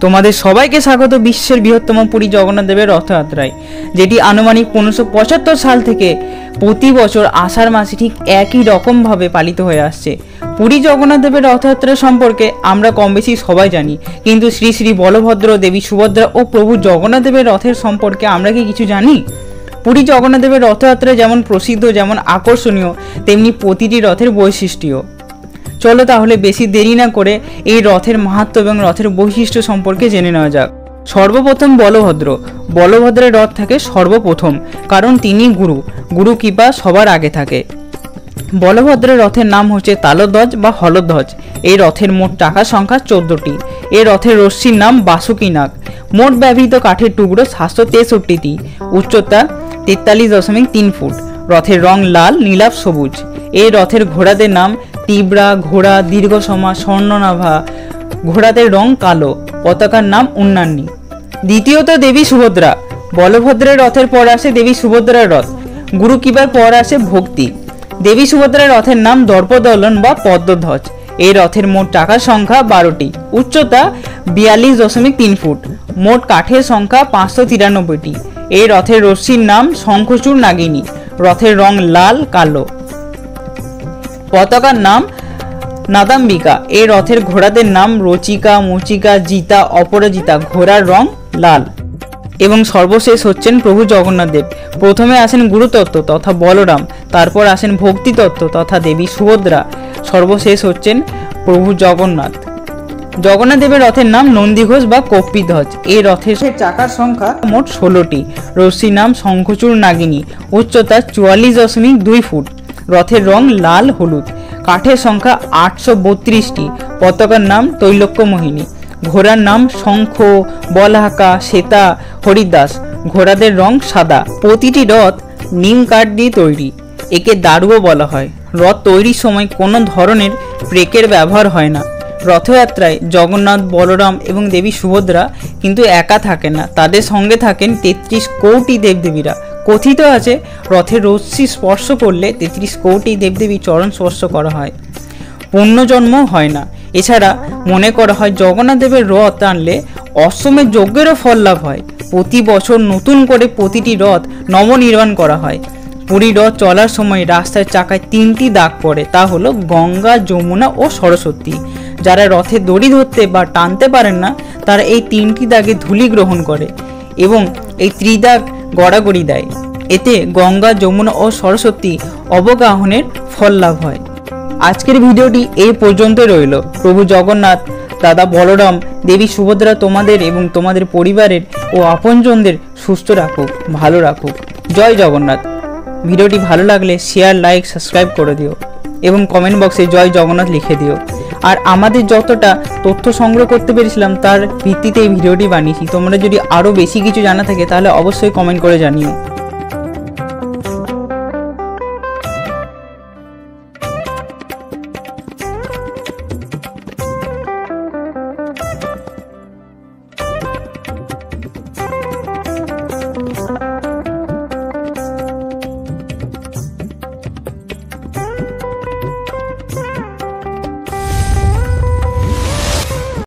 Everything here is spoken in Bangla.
তোমাদের সবাইকে স্বাগত বিশ্বের বৃহত্তম পুরী জগন্নাথ দেবের রথযাত্রায়, যেটি আনুমানিক 1575 সাল থেকে প্রতি বছর আষাঢ় মাসে ঠিক একই রকমভাবে পালিত হয়ে আসছে। পুরী জগন্নাথ দেবের রথযাত্রা সম্পর্কে আমরা কম বেশি সবাই জানি, কিন্তু শ্রী শ্রী বলভদ্র, দেবী সুভদ্রা ও প্রভু জগন্নাথ দেবের রথের সম্পর্কে আমরা কি কিছু জানি? পুরী জগন্নাথ দেবের রথযাত্রা যেমন প্রসিদ্ধ, যেমন আকর্ষণীয়, তেমনি প্রতিটি রথের বৈশিষ্ট্য। চলো তাহলে বেশি দেরি না করে এই রথের মাহাত্ম্য এবং রথের বৈশিষ্ট্য সম্পর্কে জেনে নেওয়া যাক। সর্বপ্রথম বলভদ্রের রথ থাকে সর্বপ্রথম, কারণ তিনি গুরু কৃপা সবার আগে থাকে। বলভদ্রের রথের নাম হচ্ছে তালধ্বজ বা হলধ্বজ। এই রথের মোট চাকার সংখ্যা 14টি। এই রথের রশ্মির নাম বাসুকীনাগ। মোট ব্যবহৃত কাঠের টুকরো 763টি। উচ্চতা 43.3 ফুট। রথের রং লাল, নীলাভ, সবুজ। এই রথের ঘোড়াদের নাম টিবরা, ঘোড়া, দীর্ঘসমা, স্বর্ণনাভা। ঘোড়াদের রং কালো। পতাকার নাম উন্নান্নী। দ্বিতীয়ত দেবী সুভদ্রা। বলভদ্রের রথের পর আসে দেবী সুভদ্রার রথ। গুরু কৃপার পর আসে ভক্তি। দেবী সুভদ্রার রথের নাম দর্পদলন বা পদ্মধ্বজ। এই রথের মোট চাকার সংখ্যা 12টি। উচ্চতা 42.3 ফুট। মোট কাঠের সংখ্যা 593টি। এই রথের রশ্মির নাম শঙ্খচূড় নাগিনী। রথের রং লাল, কালো। পতাকার নাম নাদাম্বিকা। এই রথের ঘোড়াদের নাম রচিকা, মুচিকা, জিতা, অপরাজিতা। ঘোড়ার রং লাল। এবং সর্বশেষ হচ্ছেন প্রভু জগন্নাথ দেব। প্রথমে আসেন গুরুতত্ত্ব তথা বলরাম, তারপর আসেন ভক্তিতত্ত্ব তথা দেবী সুভদ্রা, সর্বশেষ হচ্ছেন প্রভু জগন্নাথ। জগন্নাথ দেবের রথের নাম নন্দীঘোষ বা কপ্পিধ্বজ। এই রথের চাকার সংখ্যা মোট 16টি। রশ্মির নাম শঙ্খচূড় নাগিনী। উচ্চতা 44.2 ফুট। রথের রং লাল, হলুদ। কাঠের সংখ্যা 832টি। পতাকার নাম তৈলক্যমোহিনী। ঘোড়ার নাম শঙ্খ, বলহাকা, শ্বেতা, হরিদাস। ঘোড়াদের রং সাদা। প্রতিটি রথ নিম কাঠ দিয়ে তৈরি। একে দারুও বলা হয়। রথ তৈরির সময় কোনো ধরনের ব্রেকের ব্যবহার হয় না। রথযাত্রায় জগন্নাথ, বলরাম এবং দেবী সুভদ্রা কিন্তু একা থাকেন না, তাদের সঙ্গে থাকেন 33 কোটি দেবদেবীরা। কথিত আছে রথের রশ্মি স্পর্শ করলে 33 কোটি দেবদেবী চরণ স্পর্শ করা হয়, পুণ্যজন্ম হয় না। এছাড়া মনে করা হয় জগন্নাথ দেবের রথ টানলে অশ্বমেধ যজ্ঞেরও ফল লাভ হয়। প্রতি বছর নতুন করে প্রতিটি রথ নবনির্মাণ করা হয়। পুরী রথ চলার সময় রাস্তার চাকায় 3টি দাগ পড়ে, তা হলো গঙ্গা, যমুনা ও সরস্বতী। যারা রথে দড়ি ধরতে বা টানতে পারেন না, তারা এই 3টি দাগে ধূলি গ্রহণ করে এবং এই ত্রিদাগ গড়াগড়ি দেয়। এতে গঙ্গা, যমুনা ও সরস্বতী অবগাহনের ফল লাভ হয়। আজকের ভিডিওটি এই পর্যন্ত রইল। প্রভু জগন্নাথ, দাদা বলরাম, দেবী সুভদ্রা তোমাদের এবং তোমাদের পরিবারের ও আপনজনদের সুস্থ রাখুক, ভালো রাখুক। জয় জগন্নাথ। ভিডিওটি ভালো লাগলে শেয়ার, লাইক, সাবস্ক্রাইব করে দিও এবং কমেন্ট বক্সে জয় জগন্নাথ লিখে দিও। আর আমাদের যতটা তথ্য সংগ্রহ করতে পেরেছিলাম তার ভিত্তিতে এই ভিডিওটি বানিয়েছি। তোমরা যদি আরও বেশি কিছু জানা থাকে তাহলে অবশ্যই কমেন্ট করে জানিও।